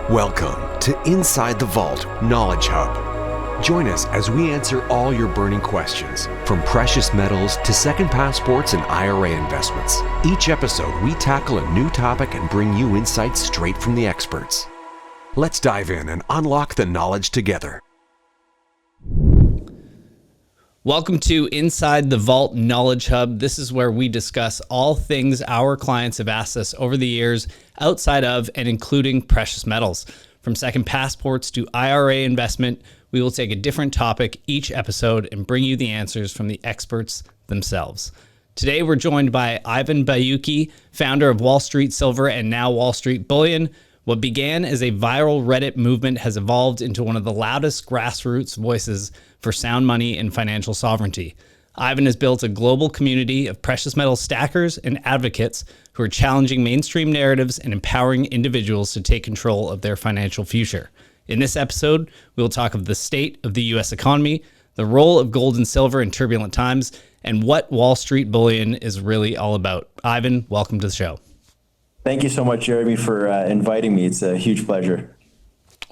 Welcome to Inside the Vault Knowledge Hub. Join us as we answer all your burning questions, from precious metals to second passports and IRA investments. Each episode, we tackle a new topic and bring you insights straight from the experts. Let's dive in and unlock the knowledge together. Welcome to Inside the Vault Knowledge Hub. This is where we discuss all things our clients have asked us over the years outside of and including precious metals. From second passports to IRA investment, we will take a different topic each episode and bring you the answers from the experts themselves. Today, we're joined by Ivan Bayoukhi, founder of Wall Street Silver and now Wall Street Bullion. What began as a viral Reddit movement has evolved into one of the loudest grassroots voices for sound money and financial sovereignty. Ivan has built a global community of precious metal stackers and advocates who are challenging mainstream narratives and empowering individuals to take control of their financial future. In this episode, we'll talk of the state of the U.S. economy, the role of gold and silver in turbulent times, and what Wall Street Bullion is really all about. Ivan, welcome to the show. Thank you so much, Jeremy, for inviting me. It's a huge pleasure.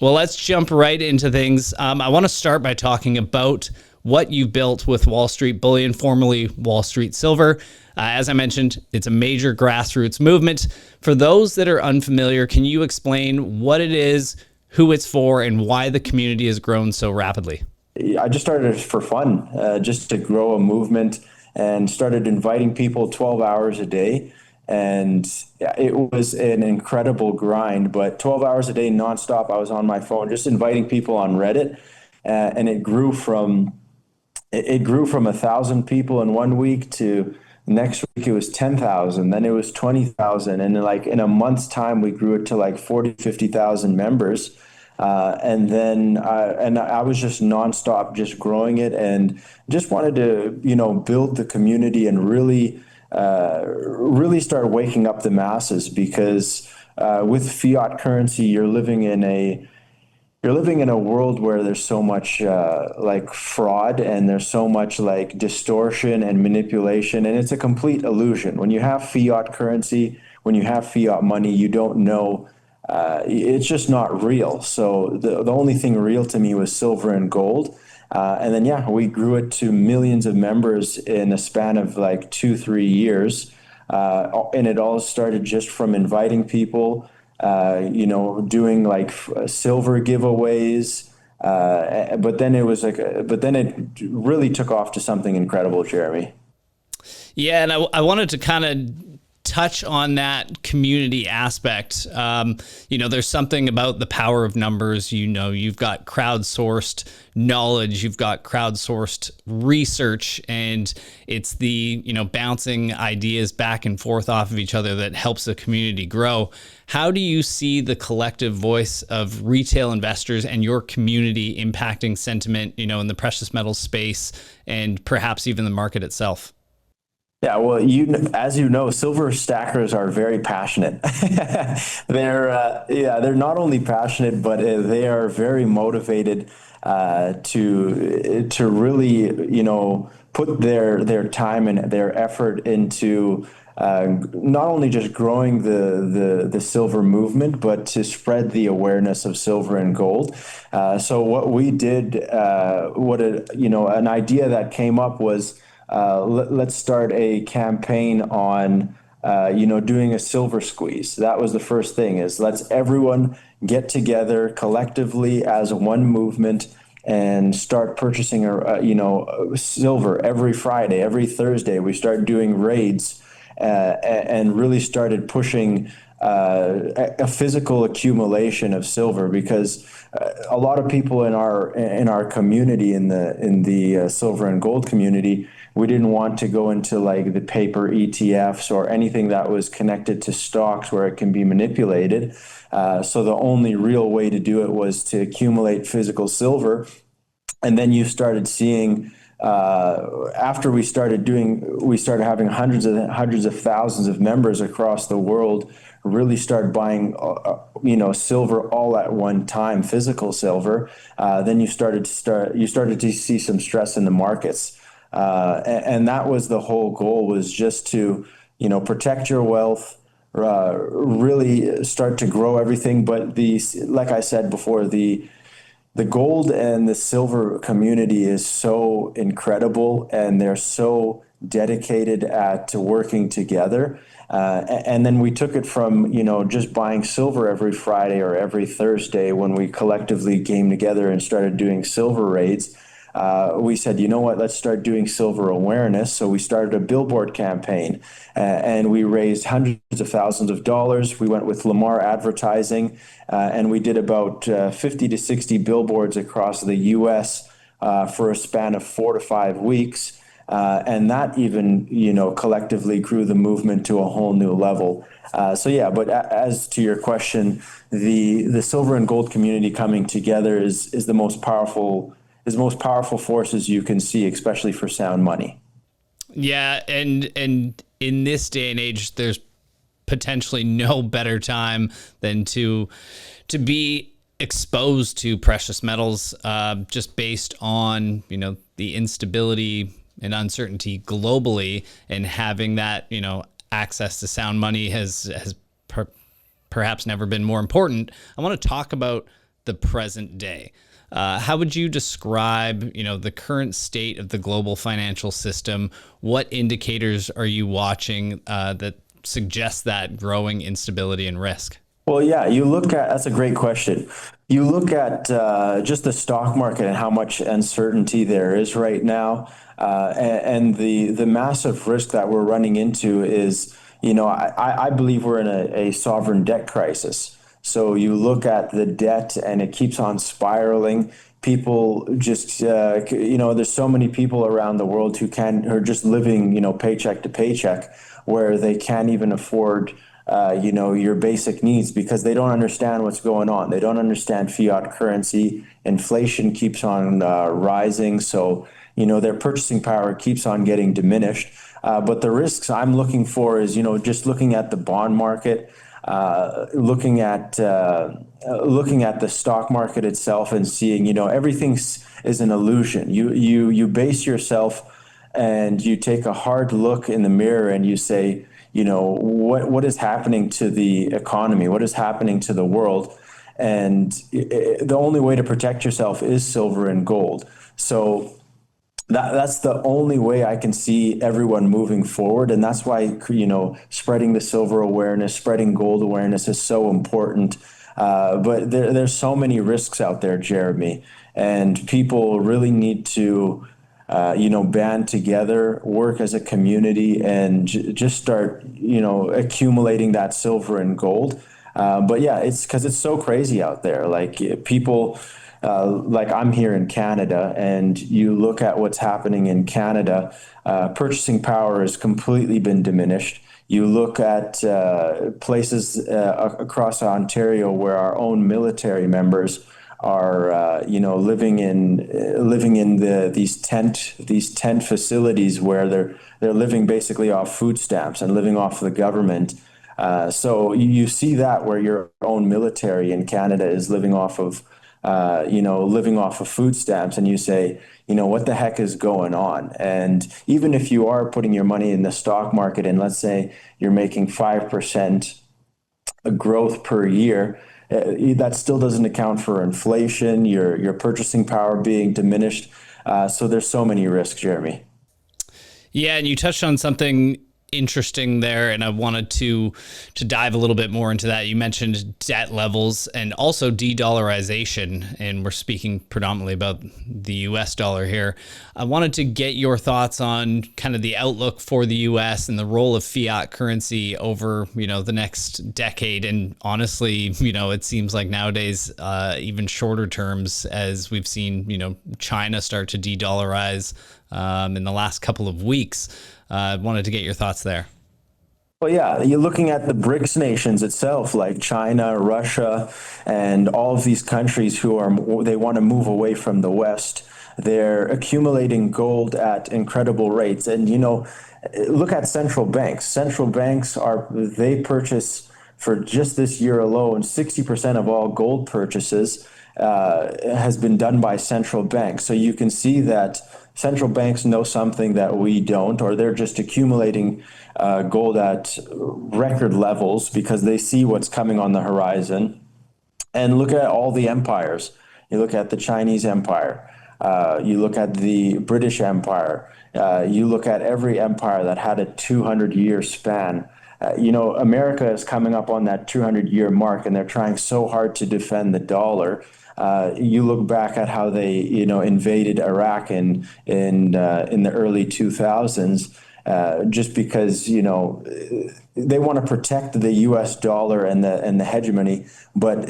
Well, let's jump right into things. I want to start by talking about what you built with Wall Street Bullion, formerly Wall Street Silver. As I mentioned, it's a major grassroots movement. For those that are unfamiliar, can you explain what it is, who it's for, and why the community has grown so rapidly? I just started it for fun, just to grow a movement, and started inviting people 12 hours a day. And it was an incredible grind, but 12 hours a day nonstop, I was on my phone, just inviting people on Reddit. And it grew from 1,000 people in 1 week to next week it was 10,000, then it was 20,000. And in a month's time, we grew it to like 40, 50,000 members. And then I was just nonstop, just growing it, and just wanted to, build the community and really start waking up the masses, because with fiat currency, you're living in a world where there's so much fraud, and there's so much distortion and manipulation, and it's a complete illusion. When you have fiat currency, when you have fiat money, you don't know. It's just not real. So the only thing real to me was silver and gold. And then, we grew it to millions of members in a span of 2-3 years. And it all started just from inviting people, doing silver giveaways. But then it really took off to something incredible, Jeremy. Yeah. And I wanted to kind of touch on that community aspect. There's something about the power of numbers. You've got crowdsourced knowledge, you've got crowdsourced research, and it's the, bouncing ideas back and forth off of each other that helps the community grow. How do you see the collective voice of retail investors and your community impacting sentiment, in the precious metals space and perhaps even the market itself? Yeah, well, as you know, silver stackers are very passionate. They're not only passionate, but they are very motivated to really, put their time and their effort into not only just growing the silver movement, but to spread the awareness of silver and gold. So what we did, an idea that came up was, let's start a campaign on, doing a silver squeeze. That was the first thing, is let's everyone get together collectively as one movement and start purchasing, silver every Friday, every Thursday. We started doing raids and really started pushing a physical accumulation of silver, because a lot of people in our community, in the silver and gold community, we didn't want to go into the paper ETFs or anything that was connected to stocks where it can be manipulated. So the only real way to do it was to accumulate physical silver. And then you started seeing, after we started having hundreds of thousands of members across the world really start buying, silver all at one time, physical silver. Then you started to see some stress in the markets. And that was the whole goal, was just to, protect your wealth, really start to grow everything. But like I said before, the gold and the silver community is so incredible, and they're so dedicated at working together. And then we took it from, just buying silver every Friday or every Thursday when we collectively came together and started doing silver raids. We said, you know what, let's start doing silver awareness. So we started a billboard campaign, and we raised hundreds of thousands of dollars. We went with Lamar Advertising, and we did about 50 to 60 billboards across the U.S. For a span of 4 to 5 weeks. And that even, collectively grew the movement to a whole new level. But as to your question, the silver and gold community coming together is the most powerful forces you can see, especially for sound money. Yeah, and in this day and age, there's potentially no better time than to be exposed to precious metals, just based on the instability and uncertainty globally, and having that access to sound money has perhaps never been more important. I want to talk about the present day. How would you describe, the current state of the global financial system? What indicators are you watching that suggest that growing instability and risk? Well, yeah, that's a great question. You look at just the stock market and how much uncertainty there is right now, and the massive risk that we're running into is, I believe we're in a sovereign debt crisis. So you look at the debt and it keeps on spiraling. People just, there's so many people around the world who are just living, paycheck to paycheck, where they can't even afford, your basic needs because they don't understand what's going on. They don't understand fiat currency. Inflation keeps on rising. So, their purchasing power keeps on getting diminished. But the risks I'm looking for is, just looking at the bond market, looking at the stock market itself and seeing, everything is an illusion. You base yourself and you take a hard look in the mirror and you say, what is happening to the economy? What is happening to the world? And the only way to protect yourself is silver and gold. So that's the only way I can see everyone moving forward. And that's why, spreading the silver awareness, spreading gold awareness is so important. But there's so many risks out there, Jeremy, and people really need to, band together, work as a community, and just start, accumulating that silver and gold. But yeah, it's because it's so crazy out there. Like people, like I'm here in Canada, and you look at what's happening in Canada, purchasing power has completely been diminished. You look at places across Ontario where our own military members are, living in these tent facilities where they're living basically off food stamps and living off the government. So you see that where your own military in Canada is living off of food stamps, and you say, what the heck is going on? And even if you are putting your money in the stock market and let's say you're making 5% growth per year, that still doesn't account for inflation, your purchasing power being diminished. So there's so many risks, Jeremy. Yeah, and you touched on something interesting there, and I wanted to dive a little bit more into that. You mentioned debt levels and also de-dollarization, and we're speaking predominantly about the US dollar here. I wanted to get your thoughts on kind of the outlook for the US and the role of fiat currency over, the next decade. And honestly, it seems like nowadays, even shorter terms, as we've seen, China start to de-dollarize in the last couple of weeks. I wanted to get your thoughts there. Well, yeah, you're looking at the BRICS nations itself, like China, Russia, and all of these countries they want to move away from the West. They're accumulating gold at incredible rates. And, look at central banks. Central banks they purchase, for just this year alone, 60% of all gold purchases has been done by central banks. So you can see that central banks know something that we don't, or they're just accumulating gold at record levels because they see what's coming on the horizon. And look at all the empires. You look at the Chinese Empire. You look at the British Empire. You look at every empire that had a 200-year span. America is coming up on that 200-year mark, and they're trying so hard to defend the dollar. You look back at how they, invaded Iraq in the early 2000s, just because they want to protect the U.S. dollar and the hegemony, but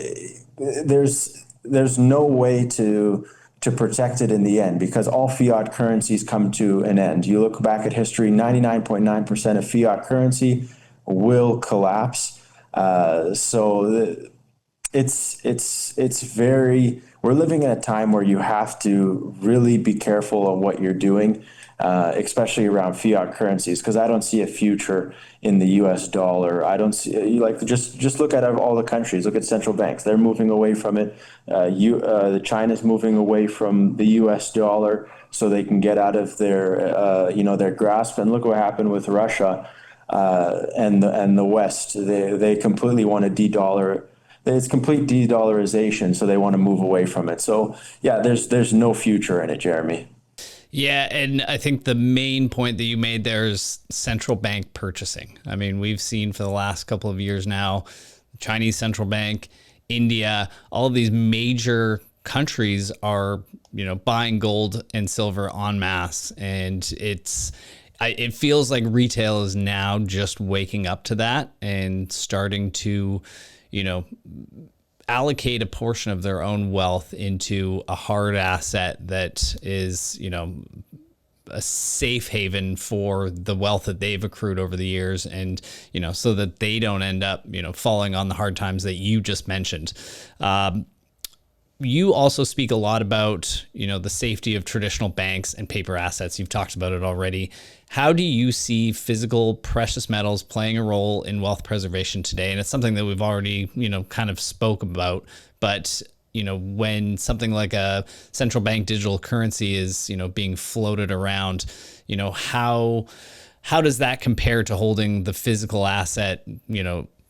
there's no way to protect it in the end, because all fiat currencies come to an end. You look back at history, 99.9% of fiat currency will collapse. We're living in a time where you have to really be careful of what you're doing, especially around fiat currencies, because I don't see a future in the US dollar. I don't see, just look at all the countries, look at central banks. They're moving away from it. China's moving away from the US dollar so they can get out of their grasp. And look what happened with Russia and the West. They completely want to de-dollar. It's complete de-dollarization, so they want to move away from it. So yeah, there's no future in it, Jeremy. Yeah, and I think the main point that you made there is central bank purchasing. I mean, we've seen for the last couple of years now, Chinese central bank, India, all of these major countries are, buying gold and silver en masse, and it feels like retail is now just waking up to that and starting to, allocate a portion of their own wealth into a hard asset that is, a safe haven for the wealth that they've accrued over the years, and, so that they don't end up, falling on the hard times that you just mentioned. You also speak a lot about, the safety of traditional banks and paper assets. You've talked about it already. How do you see physical precious metals playing a role in wealth preservation today? And it's something that we've already, kind of spoke about, but, when something like a central bank digital currency is, being floated around, how does that compare to holding the physical asset,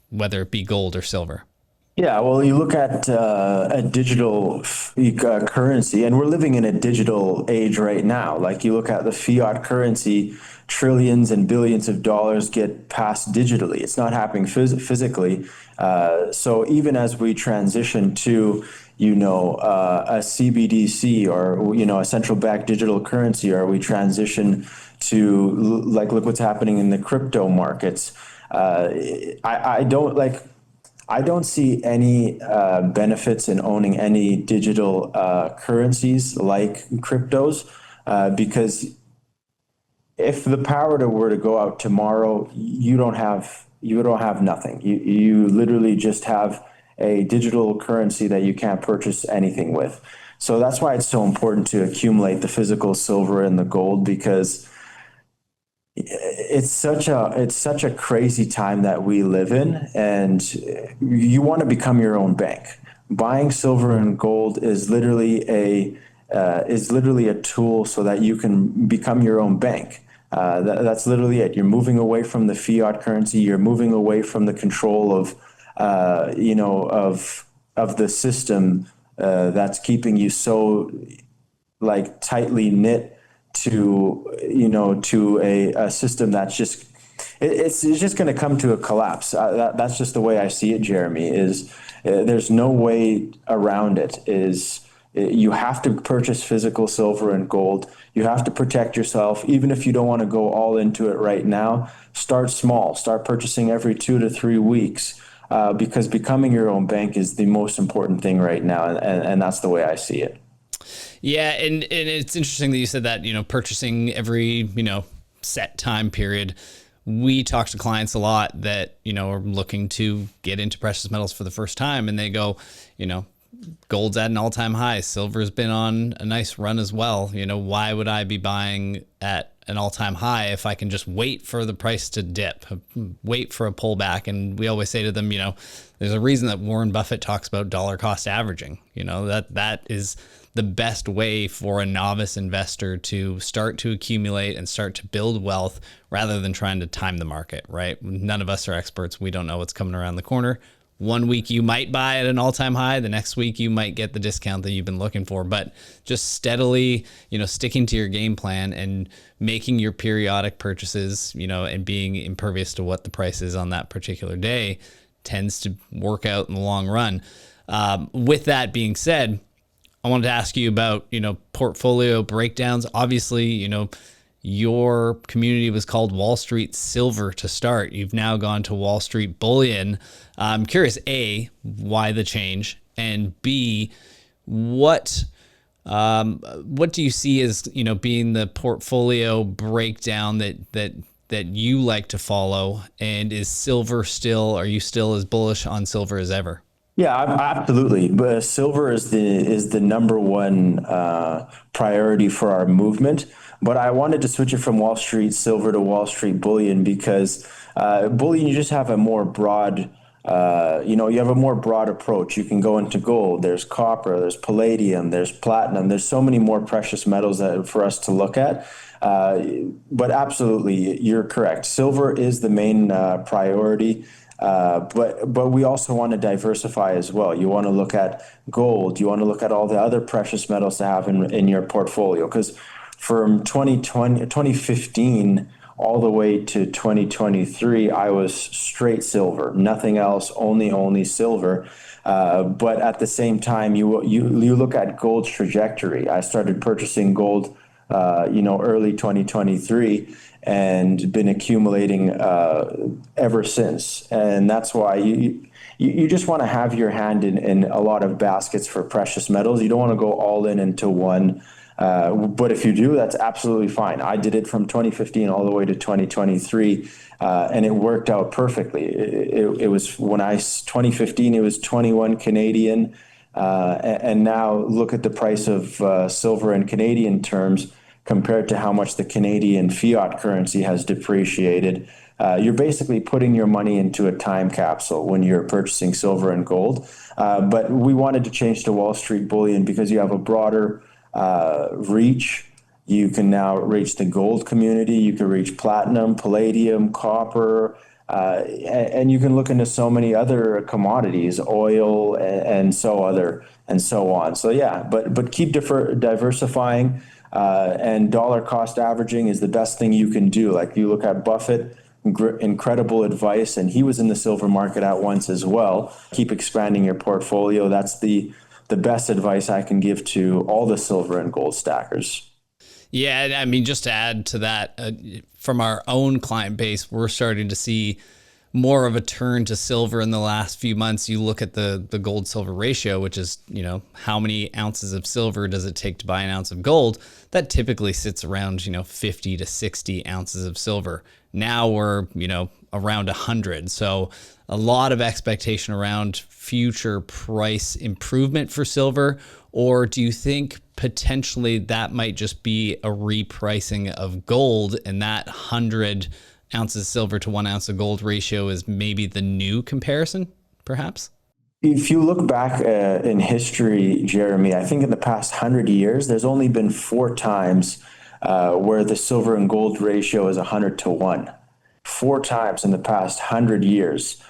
whether it be gold or silver? Yeah, well, you look at a digital currency, and we're living in a digital age right now. Like, you look at the fiat currency, trillions and billions of dollars get passed digitally. It's not happening physically. So even as we transition to, a CBDC or, a central bank digital currency, or we transition to, look what's happening in the crypto markets. I don't see any benefits in owning any digital currencies like cryptos, because if the power were to go out tomorrow, you don't have nothing. You literally just have a digital currency that you can't purchase anything with. So that's why it's so important to accumulate the physical silver and the gold, because it's such a crazy time that we live in, and you want to become your own bank. Buying silver and gold is literally a tool so that you can become your own bank. That's literally it. You're moving away from the fiat currency. You're moving away from the control of the system that's keeping you so tightly knit to a system that's just it's just going to come to a collapse. That's just the way I see it, Jeremy. There's no way around it. You have to purchase physical silver and gold. You have to protect yourself, even if you don't want to go all into it right now. Start small. Start purchasing every 2 to 3 weeks, because becoming your own bank is the most important thing right now, and that's the way I see it. Yeah, and it's interesting that you said that, purchasing every, set time period. We talk to clients a lot that, are looking to get into precious metals for the first time, and they go, gold's at an all-time high. Silver's been on a nice run as well. Why would I be buying at an all-time high if I can just wait for the price to dip, wait for a pullback. And we always say to them, there's a reason that Warren Buffett talks about dollar cost averaging. That is the best way for a novice investor to start to accumulate and start to build wealth rather than trying to time the market, right? None of us are experts. We don't know what's coming around the corner. One week you might buy at an all-time high. The next week you might get the discount that you've been looking for. But just steadily, sticking to your game plan and making your periodic purchases, and being impervious to what the price is on that particular day tends to work out in the long run. With that being said, I wanted to ask you about, portfolio breakdowns. Obviously, your community was called Wall Street Silver to start. You've now gone to Wall Street Bullion. I'm curious, A, why the change? And B, what do you see as, being the portfolio breakdown that you like to follow? And is silver are you still as bullish on silver as ever? Yeah, absolutely. But silver is the number one priority for our movement. But I wanted to switch it from Wall Street Silver to Wall Street Bullion because bullion, you just have a more broad, you have a more broad approach. You can go into gold. There's copper. There's palladium. There's platinum. There's so many more precious metals for us to look at. But absolutely, you're correct. Silver is the main priority. But we also want to diversify as well. You want to look at gold. You want to look at all the other precious metals to have in your portfolio. Because from 2015 all the way to 2023, I was straight silver, nothing else, only silver. But at the same time, you look at gold's trajectory. I started purchasing gold, early 2023. And been accumulating ever since. And that's why you just want to have your hand in a lot of baskets for precious metals. You don't want to go all in into one. But if you do, that's absolutely fine. I did it from 2015 all the way to 2023, and it worked out perfectly. It was 2015, it was 21 Canadian. And now look at the price of silver in Canadian terms, compared to how much the Canadian fiat currency has depreciated. You're basically putting your money into a time capsule when you're purchasing silver and gold. But we wanted to change to Wall Street Bullion because you have a broader reach. You can now reach the gold community. You can reach platinum, palladium, copper, and you can look into so many other commodities, oil, and so on. So yeah, but keep diversifying. And dollar cost averaging is the best thing you can do. Like you look at Buffett, incredible advice, and he was in the silver market at once as well. Keep expanding your portfolio. That's the best advice I can give to all the silver and gold stackers. Yeah, I mean, just to add to that, from our own client base, we're starting to see more of a turn to silver in the last few months. You look at the gold silver ratio, which is, how many ounces of silver does it take to buy an ounce of gold? That typically sits around, 50 to 60 ounces of silver. Now we're, around 100. So a lot of expectation around future price improvement for silver. Or do you think potentially that might just be a repricing of gold, and that 100 ounces of silver to 1 ounce of gold ratio is maybe the new comparison, perhaps? If you look back in history, Jeremy, I think in the past 100 years, there's only been 4 times where the silver and gold ratio is 100 to 1. 4 times in the past 100 years.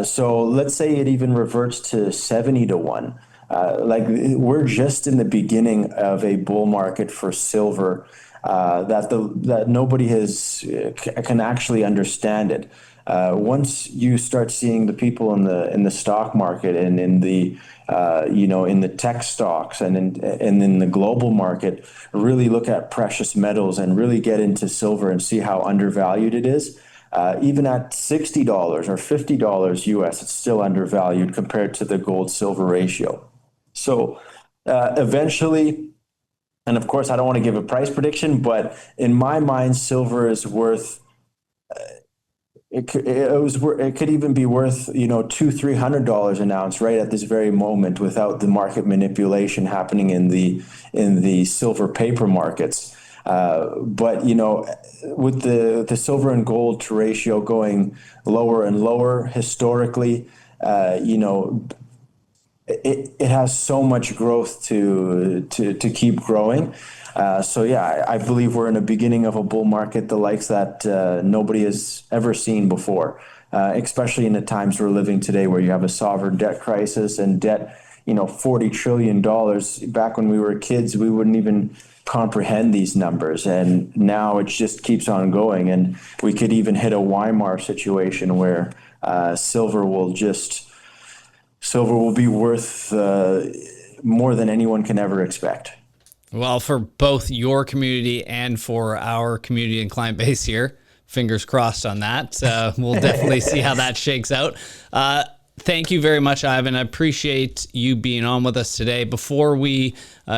So let's say it even reverts to 70 to 1. We're just in the beginning of a bull market for silver that nobody can actually understand it. Once you start seeing the people in the stock market and in the in the tech stocks and in the global market really look at precious metals and really get into silver and see how undervalued it is, even at $60 or $50 US, it's still undervalued compared to the gold silver ratio. So eventually, and of course I don't want to give a price prediction, but in my mind silver is worth it could even be worth $200-$300 an ounce right at this very moment without the market manipulation happening in the silver paper markets. But with the silver and gold to ratio going lower and lower historically, it has so much growth to keep growing. I believe we're in the beginning of a bull market, the likes that nobody has ever seen before, especially in the times we're living today, where you have a sovereign debt crisis and debt, $40 trillion. Back when we were kids, we wouldn't even comprehend these numbers. And now it just keeps on going. And we could even hit a Weimar situation where silver will be worth more than anyone can ever expect. Well, for both your community and for our community and client base here, fingers crossed on that. We'll definitely see how that shakes out. Thank you very much, Ivan. I appreciate you being on with us today. Before we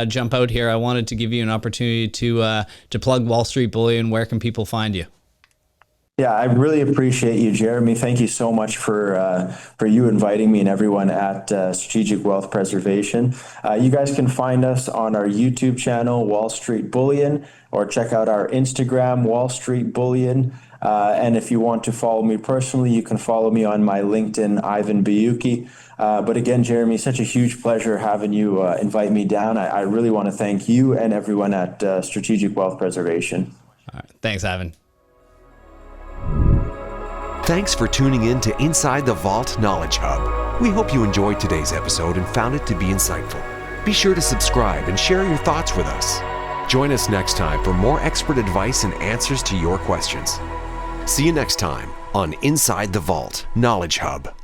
jump out here, I wanted to give you an opportunity to plug Wall Street Bullion. Where can people find you? Yeah, I really appreciate you, Jeremy. Thank you so much for you inviting me and everyone at Strategic Wealth Preservation. You guys can find us on our YouTube channel, Wall Street Bullion, or check out our Instagram, Wall Street Bullion. And if you want to follow me personally, you can follow me on my LinkedIn, Ivan Bayoukhi. But again, Jeremy, such a huge pleasure having you invite me down. I really want to thank you and everyone at Strategic Wealth Preservation. All right. Thanks, Ivan. Thanks for tuning in to Inside the Vault Knowledge Hub. We hope you enjoyed today's episode and found it to be insightful. Be sure to subscribe and share your thoughts with us. Join us next time for more expert advice and answers to your questions. See you next time on Inside the Vault Knowledge Hub.